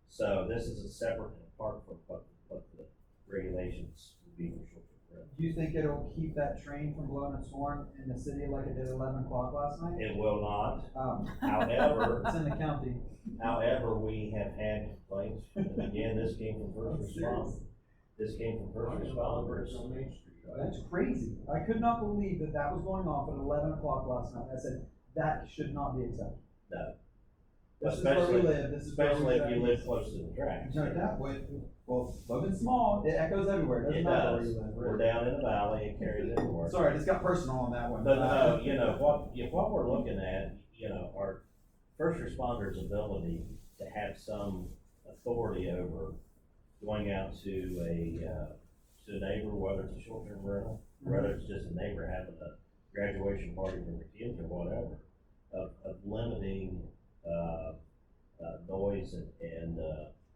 So this is a separate and apart from what the regulations will be for short-term rentals. Do you think it'll keep that train from blowing its horn in the city like it did at 11 o'clock last night? It will not. However, it's in the county. However, we have had complaints, and again, this came from first responders. This came from first responders. That's crazy. I could not believe that that was going off at 11 o'clock last night. I said, that should not be accepted. No. This is where we live. This is where we Especially if you live close to the tracks. No, that way, well, Logan's small. It echoes everywhere. It doesn't It matter where does. you live. We're down in the valley, it carries everywhere. Sorry, I just got personal on that one. But no, you know, what we're looking at, you know, our first responders' ability to have some authority over going out to a neighbor, whether it's a short-term rental, whether it's just a neighbor having a graduation party for their kids or whatever, of limiting, noise and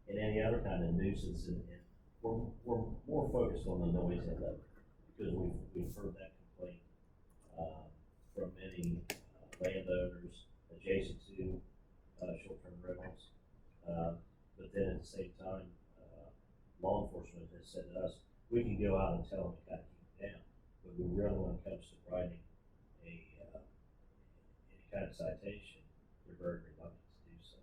any other kind of nuisance, and we're more focused on the noise end of it, because we've heard that complaint, from many, landowners adjacent to, short-term rentals. But then at the same time, law enforcement has said to us, we can go out and tell them to kind of keep it down, but we really, when it comes to writing any kind of citation, they're very reluctant to do so.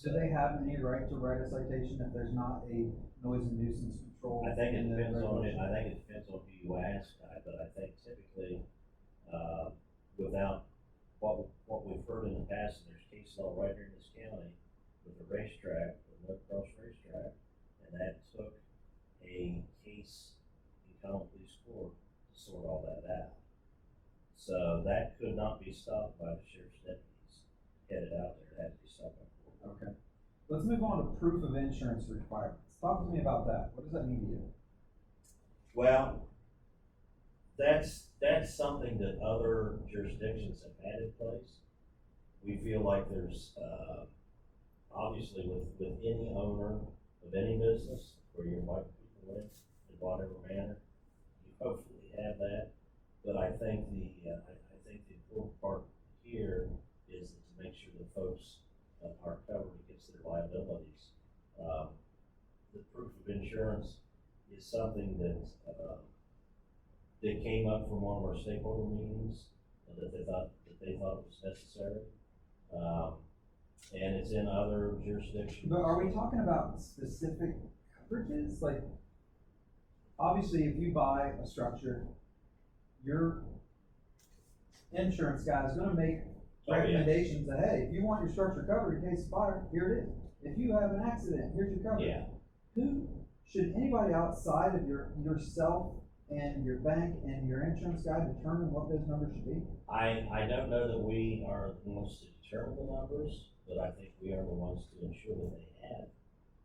Do they have any right to write a citation if there's not a noise and nuisance control? I think it in the depends on it, regulation? I think it depends on who you ask, but I think typically, without what we've heard in the past, and there's case law right here in this county with the racetrack, the North Cross racetrack, and that took a case in common police court to sort all that out. So that could not be stopped by the sheriff's deputies headed out there, it had to be stopped by court. Okay. Let's move on to proof of insurance requirements. Talk to me about that. What does that mean to you? Well, that's something that other jurisdictions have had in place. We feel like there's, obviously with any owner of any business where you're inviting people in whatever manner, you hopefully have that. But I think the important part here is to make sure that folks are covered against their liabilities. The proof of insurance is something that came up from one of our stakeholder meetings, that they thought it was necessary. And it's in other jurisdictions. But are we talking about specific coverages? Like, obviously, if you buy a structure, your insurance guy is gonna make Oh, yeah. recommendations that, hey, if you want your structure covered in case of fire, here it is. If you have an accident, here's your coverage. Yeah. Should anybody outside of yourself and your bank and your insurance guy determine what those numbers should be? I don't know that we are the ones to determine the numbers, but I think we are the ones to ensure that they have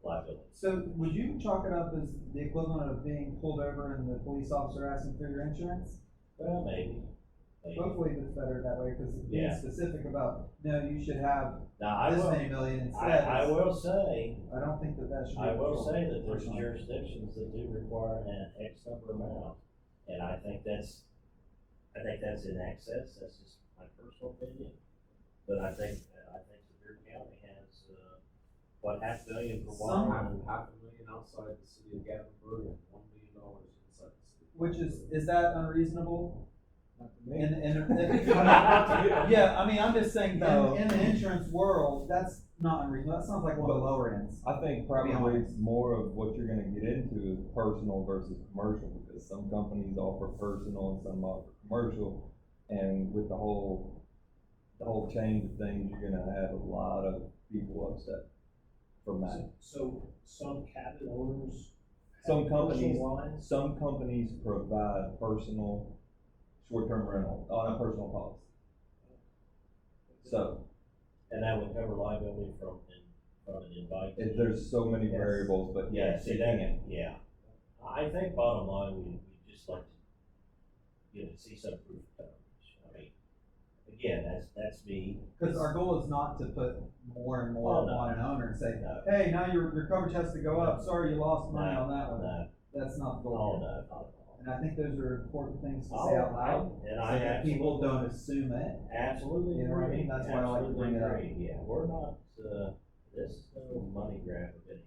liability. So would you chalk it up as the equivalent of being pulled over and the police officer asking for your insurance? Well, maybe. Hopefully it's better that way, because being Yeah. specific about, no, you should have Now, this many million instead. I will say, I don't think that should be. I will controlled, say that there's personally. jurisdictions that do require an X number amount, and I think that's in excess, that's just my personal opinion. But I think Superior County has, what, $500,000 for Some- water? and- $500,000 outside the city of Gatlinburg and $1 million inside the city. Which is that unreasonable? Not to me. Yeah, I mean, I'm just saying, No. in the insurance world, that's not unreasonable, that sounds like one of the lower ends. I think probably more of what you're gonna get into is personal versus commercial, because some companies offer personal and some offer commercial. And with the whole change of things, you're gonna have a lot of people upset from that. So some cabin owners. Some have companies, personal lines? some companies provide personal short-term rental on a personal policy. So, And that would cover liability from an invitee. There's so many Yes. variables, but Yeah, yeah, see taking that, it. yeah. I think bottom line, we just like to, see some proof of coverage. I mean, again, that's me. Cause our goal is not to put more and more Oh, no. on an owner and say, No. hey, now your coverage has to go up, sorry, you lost money No, on that one. no. That's not the Oh, goal. no, not at all. And I think those are important things to Oh, say out loud, and so I that people absolutely- don't assume it. Absolutely You know what I agree. mean? That's why I like to bring it up. Absolutely agree. Yeah, we're not, this is no money grab of any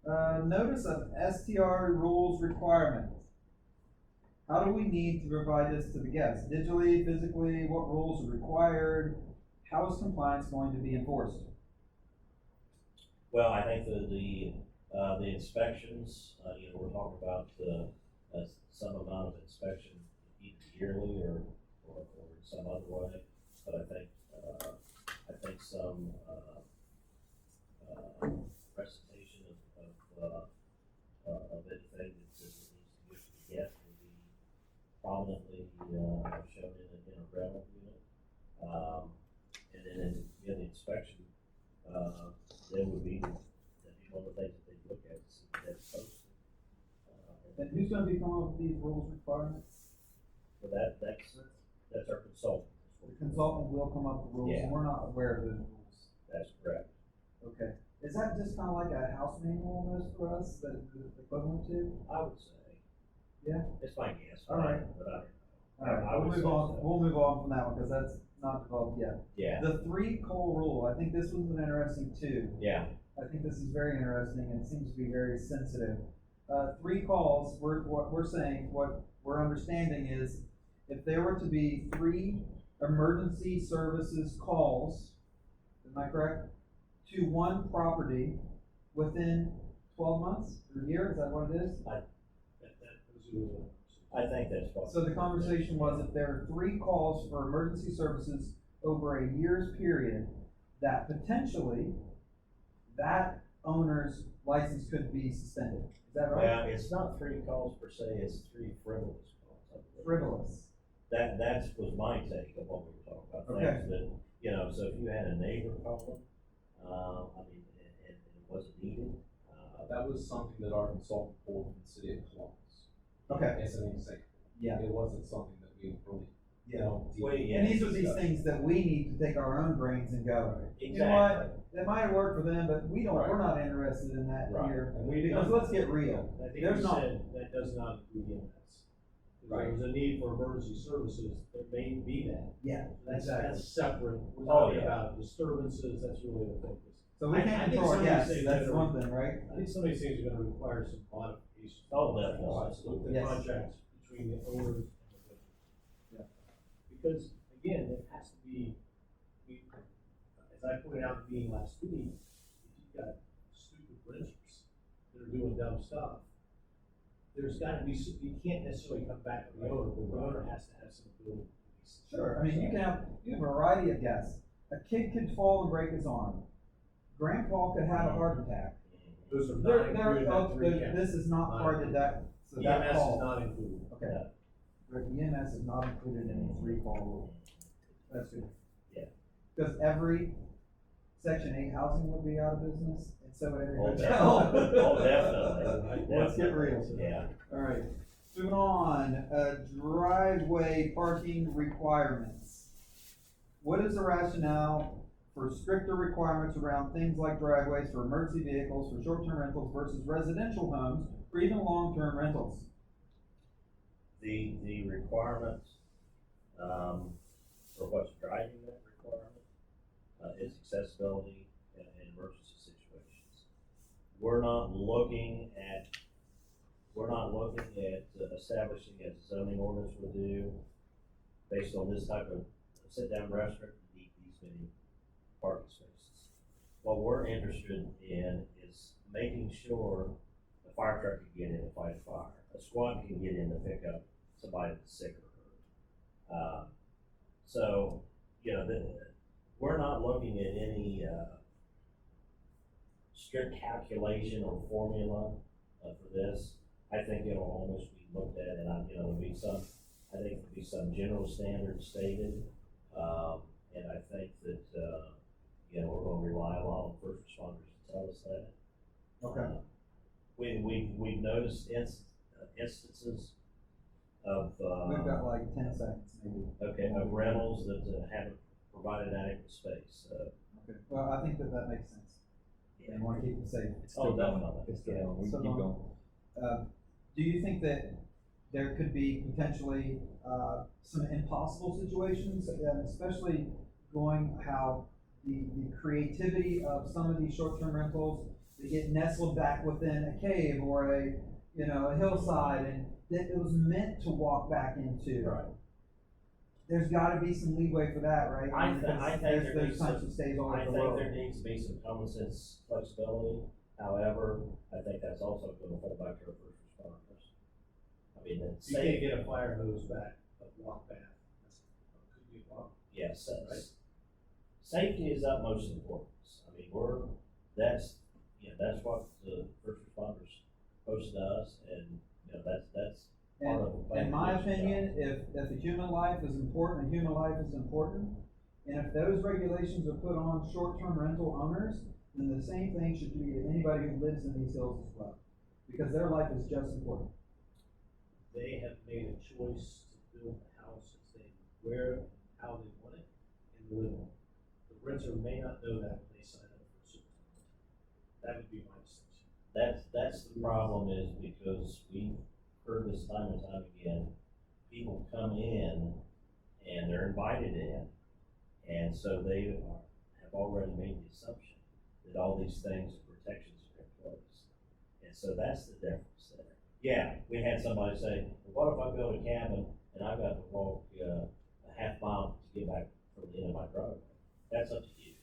kind. Notice of STR rules requirements. How do we need to provide this to the guests? Digitally, physically, what rules are required? How is compliance going to be enforced? Well, I think the inspections, we're talking about, some amount of inspection either yearly or in some other way. But I think some, recitation of anything that needs to go to the guest will be prominently, shown in a rental unit. And then in the inspection, there would be, that'd be one of the things that they look at, to see if that's posted. And who's gonna be coming up with these rules requirements? So that's our consultant. The consultant will come up with rules, and Yeah. we're not aware of those rules. That's correct. Okay. Is that just kinda like a house manual almost for us, the equivalent to? I would say. Yeah. It's my guess. All right. But I don't know. Alright, I we'll would move say on, so. we'll move on from that one, cause that's not developed yet. Yeah, The 3-call rule, I think this was an interesting too. yeah, I think this is very interesting and seems to be very sensitive. 3 calls, what we're saying, what we're understanding is, if there were to be 3 emergency services calls, am I correct? To one property within 12 months or a year, is that what it is? I think that's what. So the conversation was, if there are 3 calls for emergency services over a year's period, that potentially that owner's license could be suspended. Is that right? Well, it's not 3 calls per se, it's 3 frivolous calls. I believe. Frivolous. That was my take of what we were talking about. Okay. Things that, so if you had a neighbor calling, and it wasn't needed, That was something that our consultant pulled from the city of Columbus. Okay. As an example. Yeah. It wasn't something that we really. Yeah. Well, yeah. And these are these things that we need to take our own brains and go, you know Exactly. what? That might have worked for them, but we're not interested in that Right. here. And we Because let's get real. I think There's you not, said that does not include EMS. If Right. there's a need for emergency services, there may be that. yeah, That's exactly. separate. We're Oh, talking yeah. about disturbances, that's really the focus. So we I can't think control some it, of yes, these things that's are- one thing, right? I think some of these things are gonna require some modifications. Oh, definitely. With the Yes. contracts between the owners and the vendors. Yeah. Because, again, it has to be, as I pointed out in the meeting last week, if you've got stupid renters that are doing dumb stuff, there's gotta be, you can't necessarily come back to the owner, but the owner has to have some ability. to be Sure, I mean, you have a variety of guests. A kid could fall and break his arm. Grandpa could have a heart attack. Those are There, not included in that 3 this is not Not part of that, so that EMS is call. not included. Okay. The EMS is not included in the 3-call rule. That's good. Yeah. Because every Section 8 housing would be out of business, and so would every Oh, hotel. definitely. Oh, definitely. Let's get real. Yeah. All right, moving on, driveway parking requirements. What is the rationale for stricter requirements around things like driveways for emergency vehicles, for short-term rentals versus residential homes, or even long-term rentals? The requirements, for what's driving that requirement, is accessibility in emergency situations. We're not looking at establishing, as the zoning ordinance would do, based on this type of sit-down restaurant, you need these many parking spaces. What we're interested in is making sure the fire truck can get in and fight a fire, a squad can get in to pick up somebody that's sick or hurt. So, we're not looking at any, strict calculation or formula, for this. I think it'll almost be looked at, and there'll be some general standards stated. And I think that responders to tell us that. Okay. We've noticed instances of, We've got like 10 seconds maybe. okay, of rentals that haven't provided adequate space, Okay, well, I think that that makes sense. You wanna keep it safe. It's still Oh, going. definitely. It's still going. We So keep long. going. Do you think that there could be potentially, some impossible situations, especially going how the creativity of some of these short-term rentals, they get nestled back within a cave or a, you know, a hillside, and that it was meant to walk back into? Right. There's gotta be some leeway for that, right? I mean, think because there there's needs types some- of stays all I over the think world. there needs to be some common sense flexibility, however, I think that's also gonna fall back to our first responders. I mean, it's You can't get a fire hose back, a walk back, could be a problem. yes, Right. safety is utmost importance. I mean, that's what the first responders posted to us, and, you know, that's part of the plan. In my opinion, if a human life is important, a human life is important, and if those regulations are put on short-term rental owners, then the same thing should be to anybody who lives in these hills as well, because their life is just important. They have made a choice to build the house and say where, how they want it, and live in it. The renter may not know that when they sign up for a certain time. That would be my distinction. That's the problem, is because we've heard this time and time again, people come in and they're invited in, and so have already made the assumption that all these things and protections are in place. And so that's the difference there. Yeah, we had somebody say, well, what if I build a cabin and I've got to walk, a half mile to get back from the end of my driveway? That's up to you.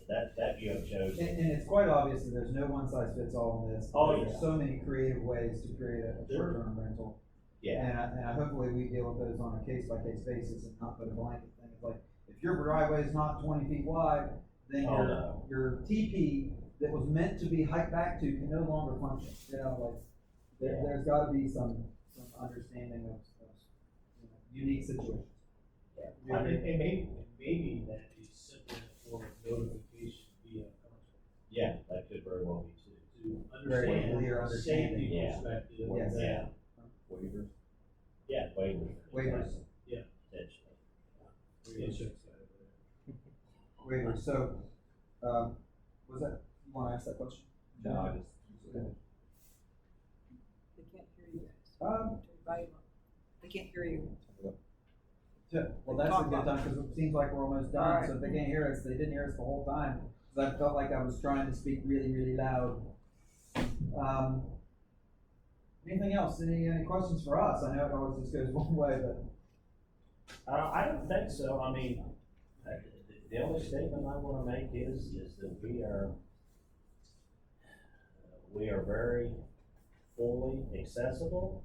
That you have chosen. And it's quite obvious that there's no one-size-fits-all in this. Oh, because yeah. There's so many creative ways to create a short-term rental. Yeah, And hopefully we deal with those on a case-by-case basis and not put a blanket thing. It's like, if your driveway is not 20 feet wide, then Oh, no. your TP that was meant to be hiked back to can no longer function. You know, like, Yeah. there's gotta be some understanding of, you know, unique situations. yeah. And maybe that is simply a form of notification via contract. Yeah, that could very well be too. To Very understand clear from a safety understanding. Yeah. perspective. Yes. Yeah, Waivers. yeah, waivers. Waivers. Yeah. Potentially. The insurance guy over there. Waivers, so, was that, you wanna ask that question? No, I just. They can't hear you guys. Um, They can't hear you. Yeah, well, that's a good time, because it seems like we're almost done, Alright. so if they can't hear us, they didn't hear us the whole time, because I felt like I was trying to speak really, really loud. Anything else, any questions for us? I know it always just goes one way, but. I don't think so. I mean, the only statement I wanna make is that we are very fully accessible.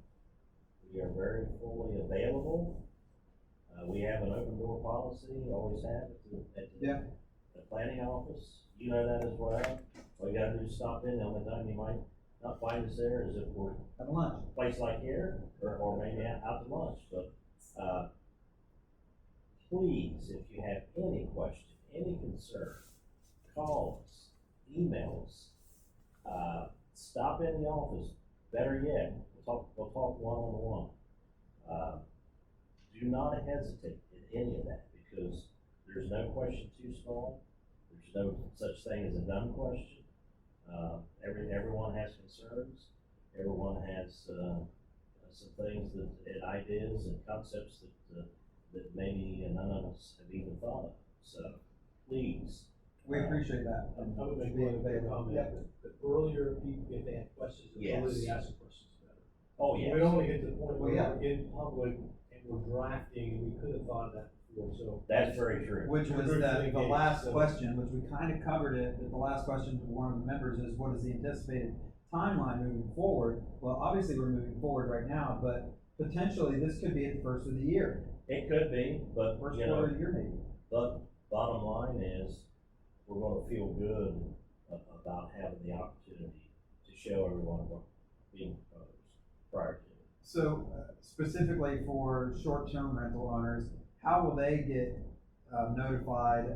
We are very fully available. We have an open door policy, always have at Yeah. the planning office. You know that as well. All you gotta do is stop in. The only time you might not find us there is if we're Have lunch. a place like here, or maybe out to lunch, but, please, if you have any question, any concern, call us, email us, stop in the office, better yet, we'll talk one-on-one. Do not hesitate in any of that, because there's no question too small, there's no such thing as a dumb question. Everyone has concerns, everyone has, some things and ideas and concepts that maybe none of us have even thought of, so please. We appreciate that. I would make Being one quick available. comment, Yeah. the earlier people, if they have questions, the earlier Yes. they ask the questions, the better. Oh, We yes. don't wanna get to the point Well, where yeah. we're in public and we're drafting, and we could have thought of that before, so. That's very true. Which was We're the engaged, last so- question, which we kind of covered it, but the last question to one of the members is, what is the anticipated timeline moving forward? Well, obviously, we're moving forward right now, but potentially, this could be at the first of the year, It could be, but, first you quarter know, of the year maybe. but bottom line is, we're gonna feel good about having the opportunity to show everyone what being proposed prior to. So specifically for short-term rental owners, how will they get notified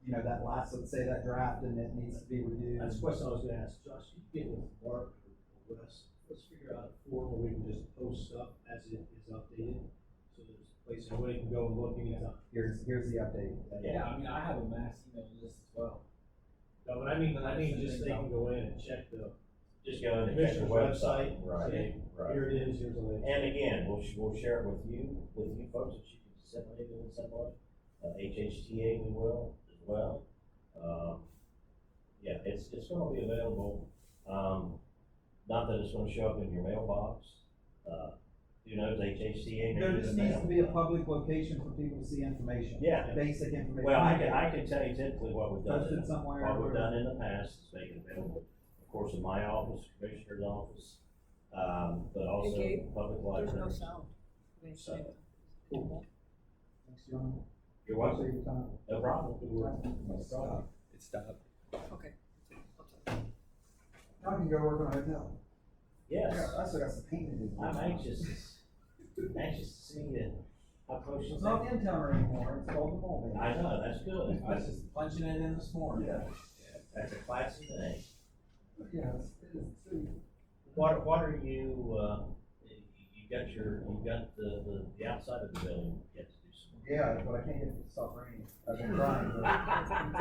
you know, that last, let's say that draft and it needs to be reviewed. That's a question I was gonna ask, Josh, you get with Mark or Wes, let's figure out a form where we can just post stuff as it is updated. So there's a place where you can go and look anytime. Here's the update. Yeah, I mean, I have a mass email list as well. No, but I mean just they can go in and check the Just go and check the commissioner's website, website, right, say, right. here it is, here's the link. And again, we'll share it with you folks, that you can disseminate it in some way. HHTA we will as well. Yeah, it's gonna be available, not that it's gonna show up in your mailbox. You know, the HHTA. There just needs to be a public location for people to see information. Yeah. Basic information. Well, I can tell you typically what we've done, Posted somewhere. what we've done in the past is make it available, of course, in my office, commissioner's office, but also Gabe, public There's no libraries. sound. So, Thanks, John. You're welcome, Appreciate your time. no problem. It stopped. Okay. I can go work on a hotel. Yes, I still got some painting to do. I'm anxious to see how close you It's not think. in town anymore, it's called the mall, man. I know, that's good. I was just punching it in this morning. Yeah. That's a classy thing. Yeah, it's What are you, you got the outside of the building, you have to do some. yeah, but I can't get it to stop raining. I've been trying, but